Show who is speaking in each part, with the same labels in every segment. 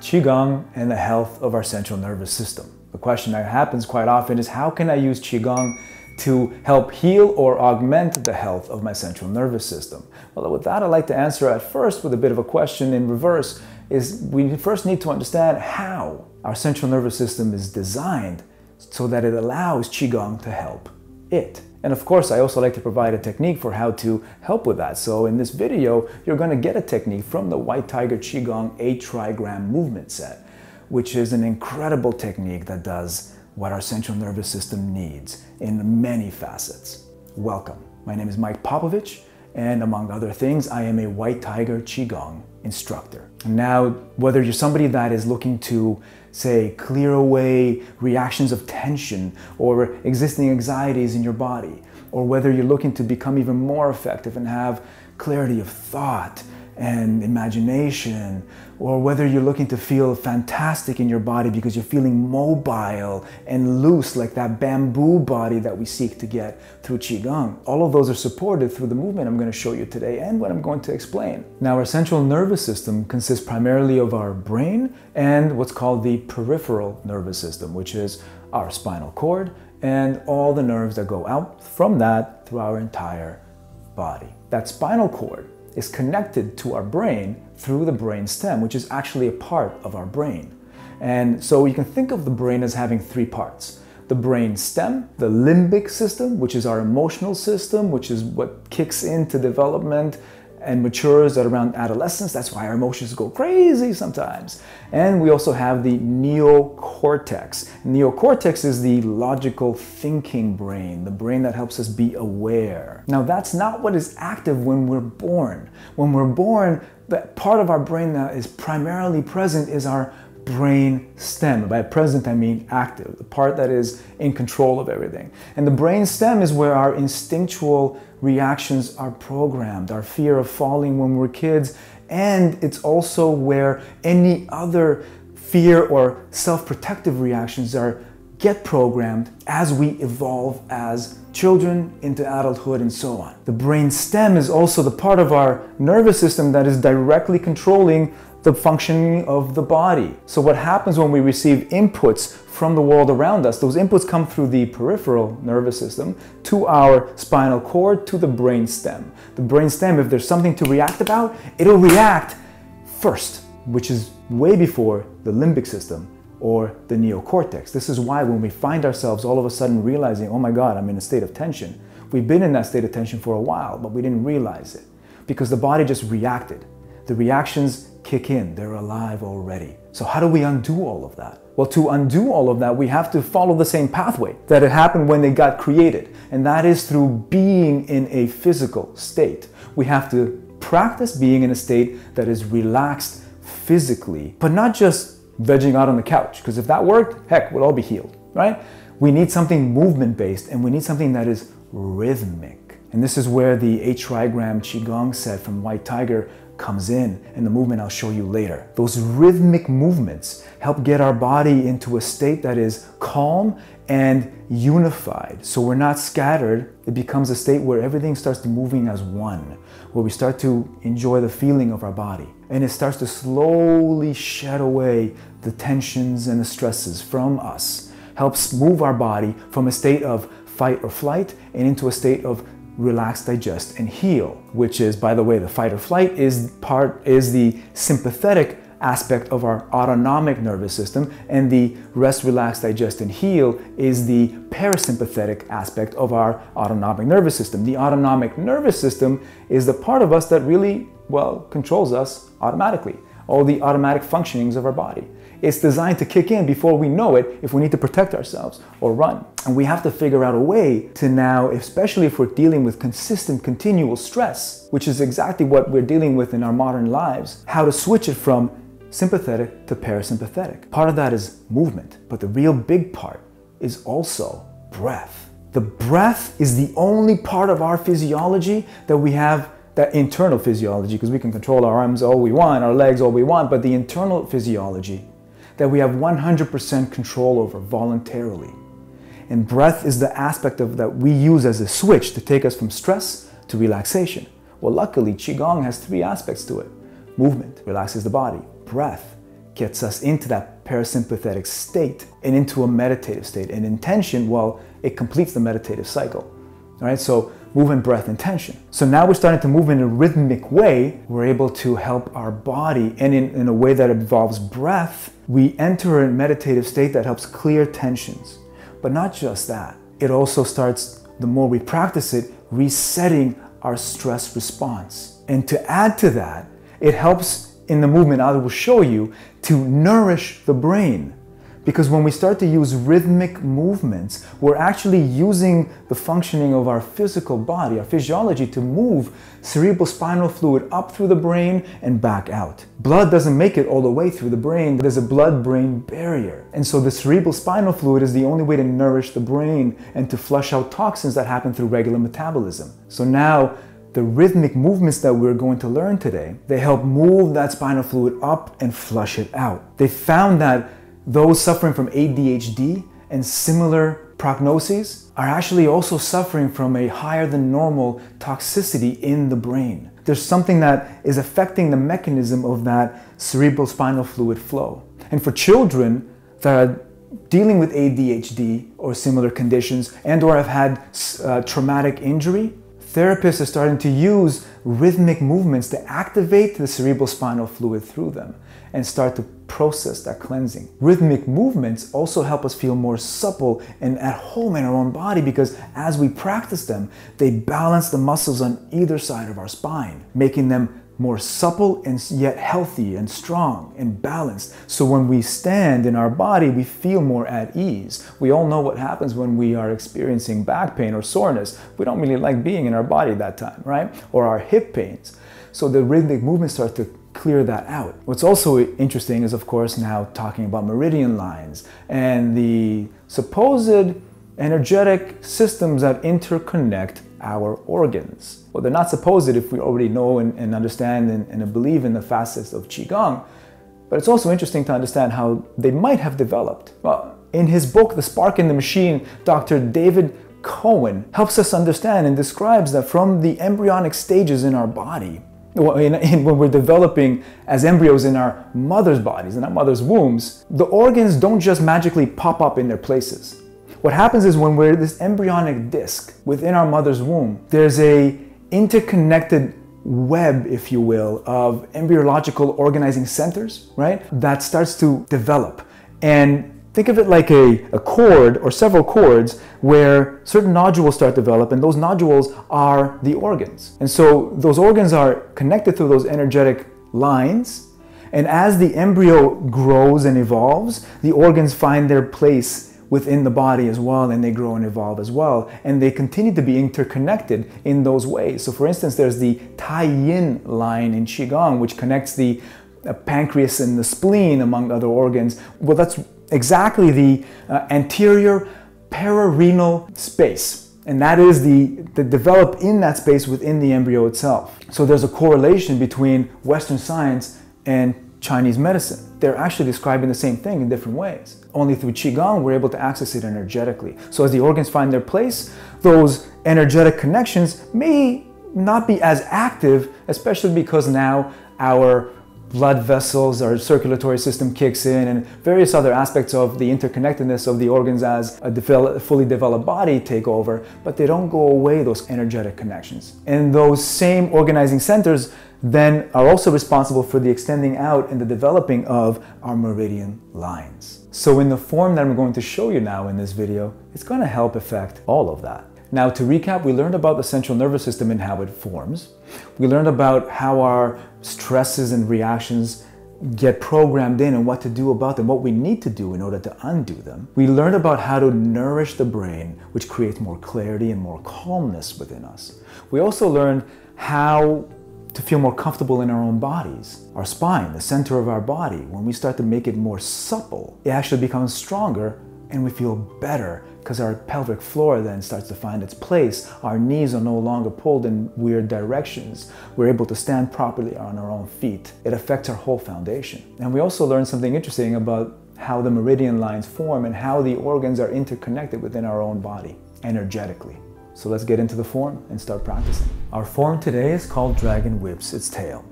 Speaker 1: Qigong and the health of our central nervous system. The question that happens quite often is, how can I use Qigong to help heal or augment the health of my central nervous system? Well, with that, I'd like to answer at first with a bit of a question in reverse. We first need to understand how our central nervous system is designed so that it allows Qigong to help it. And of course, I also like to provide a technique for how to help with that. So in this video, you're going to get a technique from the White Tiger Qigong 8 TRIGRAM movement set, which is an incredible technique that does what our central nervous system needs in many facets. Welcome. My name is Mike Popovich, and among other things, I am a White Tiger Qigong instructor. Now, whether you're somebody that is looking to, say, clear away reactions of tension or existing anxieties in your body, or whether you're looking to become even more effective and have clarity of thought and imagination, or whether you're looking to feel fantastic in your body because you're feeling mobile and loose like that bamboo body that we seek to get through Qigong. All of those are supported through the movement I'm going to show you today and what I'm going to explain. Now, our central nervous system consists primarily of our brain and what's called the peripheral nervous system, which is our spinal cord and all the nerves that go out from that through our entire body. That spinal cord is connected to our brain through the brain stem, which is actually a part of our brain. And so you can think of the brain as having three parts: the brain stem, the limbic system, which is our emotional system, which is what kicks into development and matures at around adolescence. That's why our emotions go crazy sometimes. And we also have the neocortex. Neocortex is the logical thinking brain, the brain that helps us be aware. Now, that's not what is active when we're born. When we're born, that part of our brain that is primarily present is our brain stem. By present, I mean active, the part that is in control of everything. And the brain stem is where our instinctual reactions are programmed, our fear of falling when we're kids, and it's also where any other fear or self-protective reactions get programmed as we evolve as children into adulthood and so on. The brain stem is also the part of our nervous system that is directly controlling the functioning of the body. So what happens when we receive inputs from the world around us? Those inputs come through the peripheral nervous system to our spinal cord to the brain stem. The brain stem, if there's something to react about, it'll react first, which is way before the limbic system or the neocortex. This is why when we find ourselves all of a sudden realizing, oh my God, I'm in a state of tension. We've been in that state of tension for a while, but we didn't realize it because the body just reacted. The reactions kick in, they're alive already. So how do we undo all of that? Well, to undo all of that, we have to follow the same pathway that had happened when they got created. And that is through being in a physical state. We have to practice being in a state that is relaxed physically, but not just vegging out on the couch, because if that worked, heck, we'll all be healed, right? We need something movement-based, and we need something that is rhythmic. And this is where the 8 TRIGRAM Qigong set from White Tiger comes in the movement I'll show you later. Those rhythmic movements help get our body into a state that is calm and unified. So we're not scattered. It becomes a state where everything starts moving as one, where we start to enjoy the feeling of our body. And it starts to slowly shed away the tensions and the stresses from us. Helps move our body from a state of fight or flight and into a state of relax, digest, and heal, which is, by the way, the fight or flight is the sympathetic aspect of our autonomic nervous system, and the rest, relax, digest, and heal is the parasympathetic aspect of our autonomic nervous system. The autonomic nervous system is the part of us that really, well, controls us automatically, all the automatic functionings of our body. It's designed to kick in before we know it if we need to protect ourselves or run. And we have to figure out a way to now, especially if we're dealing with consistent, continual stress, which is exactly what we're dealing with in our modern lives, how to switch it from sympathetic to parasympathetic. Part of that is movement, but the real big part is also breath. The breath is the only part of our physiology that we have, that internal physiology, because we can control our arms all we want, our legs all we want, but the internal physiology that we have 100% control over voluntarily. And breath is the aspect of that we use as a switch to take us from stress to relaxation. Well, luckily, Qigong has three aspects to it. Movement relaxes the body. Breath gets us into that parasympathetic state and into a meditative state. And intention, well, it completes the meditative cycle. All right, so movement, breath, intention. So now we're starting to move in a rhythmic way. We're able to help our body, and in a way that involves breath, we enter a meditative state that helps clear tensions. But not just that. It also starts, the more we practice it, resetting our stress response. And to add to that, it helps in the movement I will show you to nourish the brain. Because when we start to use rhythmic movements, we're actually using the functioning of our physical body, our physiology, to move cerebrospinal fluid up through the brain and back out. Blood doesn't make it all the way through the brain. There's a blood-brain barrier. And so the cerebrospinal fluid is the only way to nourish the brain and to flush out toxins that happen through regular metabolism. So now, the rhythmic movements that we're going to learn today, they help move that spinal fluid up and flush it out. They found that those suffering from ADHD and similar prognoses are actually also suffering from a higher than normal toxicity in the brain. There's something that is affecting the mechanism of that cerebrospinal fluid flow. And for children that are dealing with ADHD or similar conditions and or have had traumatic injury, therapists are starting to use rhythmic movements to activate the cerebrospinal fluid through them and start to process that cleansing. Rhythmic movements also help us feel more supple and at home in our own body, because as we practice them, they balance the muscles on either side of our spine, making them more supple and yet healthy and strong and balanced. So when we stand in our body, we feel more at ease. We all know what happens when we are experiencing back pain or soreness. We don't really like being in our body that time, right? Or our hip pains. So the rhythmic movements start to clear that out. What's also interesting is, of course, now talking about meridian lines and the supposed energetic systems that interconnect our organs. Well, they're not supposed if we already know and understand and believe in the facets of Qigong, but it's also interesting to understand how they might have developed. Well, in his book, The Spark in the Machine, Dr. David Cohen helps us understand and describes that from the embryonic stages in our body, when we're developing as embryos in our mother's bodies, in our mother's wombs, the organs don't just magically pop up in their places. What happens is when we're this embryonic disc within our mother's womb, there's a interconnected web, if you will, of embryological organizing centers, right? That starts to develop. And think of it like a cord or several cords where certain nodules start to develop, and those nodules are the organs. And so those organs are connected through those energetic lines. And as the embryo grows and evolves, the organs find their place within the body as well, and they grow and evolve as well. And they continue to be interconnected in those ways. So for instance, there's the Tai-Yin line in Qigong, which connects the pancreas and the spleen, among other organs. Well, that's exactly the anterior pararenal space. And that is the develop in that space within the embryo itself. So there's a correlation between Western science and Chinese medicine. They're actually describing the same thing in different ways. Only through Qigong, we're able to access it energetically. So as the organs find their place, those energetic connections may not be as active, especially because now our blood vessels, our circulatory system kicks in, and various other aspects of the interconnectedness of the organs as a fully developed body take over, but they don't go away, those energetic connections. And those same organizing centers then are also responsible for the extending out and the developing of our meridian lines. So in the form that I'm going to show you now in this video, it's going to help affect all of that. Now, to recap, we learned about the central nervous system and how it forms. We learned about how our stresses and reactions get programmed in and what to do about them, what we need to do in order to undo them. We learned about how to nourish the brain, which creates more clarity and more calmness within us. We also learned how to feel more comfortable in our own bodies. Our spine, the center of our body, when we start to make it more supple, it actually becomes stronger and we feel better because our pelvic floor then starts to find its place. Our knees are no longer pulled in weird directions. We're able to stand properly on our own feet. It affects our whole foundation. And we also learned something interesting about how the meridian lines form and how the organs are interconnected within our own body energetically. So let's get into the form and start practicing. Our form today is called Dragon Whips Its Tail.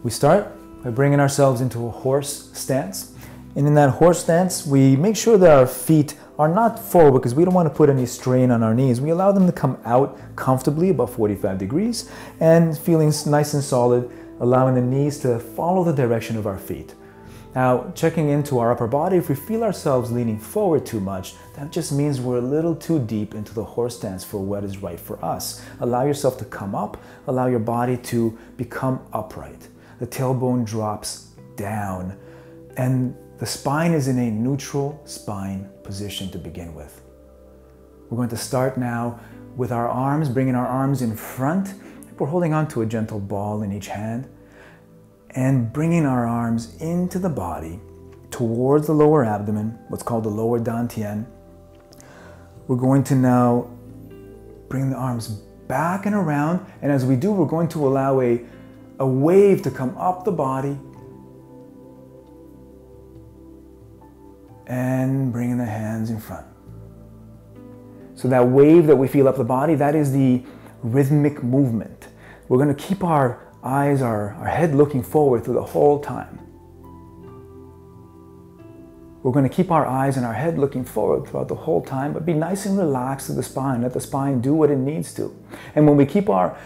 Speaker 1: We start by bringing ourselves into a horse stance. And in that horse stance, we make sure that our feet are not forward because we don't want to put any strain on our knees. We allow them to come out comfortably about 45 degrees and feeling nice and solid, allowing the knees to follow the direction of our feet. Now, checking into our upper body, if we feel ourselves leaning forward too much, that just means we're a little too deep into the horse stance for what is right for us. Allow yourself to come up, allow your body to become upright. The tailbone drops down, and the spine is in a neutral spine position to begin with. We're going to start now with our arms, bringing our arms in front. We're holding on to a gentle ball in each hand and bringing our arms into the body towards the lower abdomen, what's called the lower dantian. We're going to now bring the arms back and around, and as we do, we're going to allow a wave to come up the body and bringing the hands in front. So that wave that we feel up the body, that is the rhythmic movement. We're going to keep our eyes, our head looking forward through the whole time. We're going to keep our eyes and our head looking forward throughout the whole time, but be nice and relaxed to the spine. Let the spine do what it needs to. And when we keep our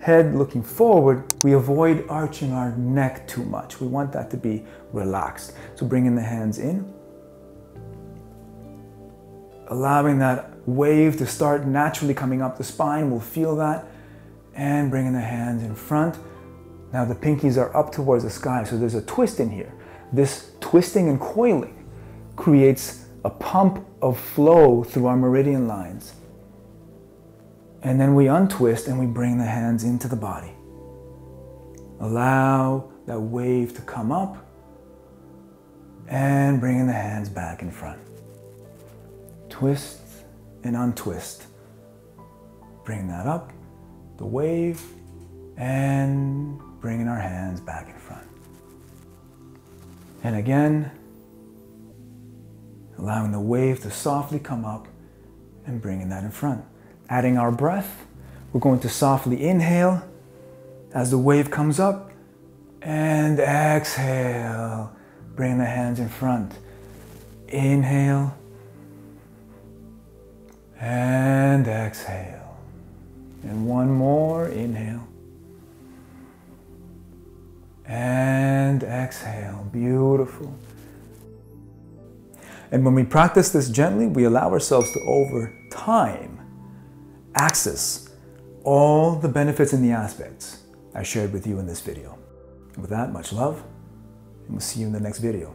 Speaker 1: head looking forward, we avoid arching our neck too much. We want that to be relaxed. So bringing the hands in, allowing that wave to start naturally coming up the spine. We'll feel that. And bringing the hands in front. Now the pinkies are up towards the sky, so there's a twist in here. This twisting and coiling creates a pump of flow through our meridian lines. And then we untwist and we bring the hands into the body. Allow that wave to come up and bringing the hands back in front. Twist and untwist. Bring that up, the wave, and bringing our hands back in front. And again, allowing the wave to softly come up and bringing that in front. Adding our breath, we're going to softly inhale as the wave comes up and exhale, bringing the hands in front. Inhale and exhale. And one more, inhale. And exhale, beautiful. And when we practice this gently, we allow ourselves to, over time, access all the benefits and the aspects I shared with you in this video. And with that, much love, and we'll see you in the next video.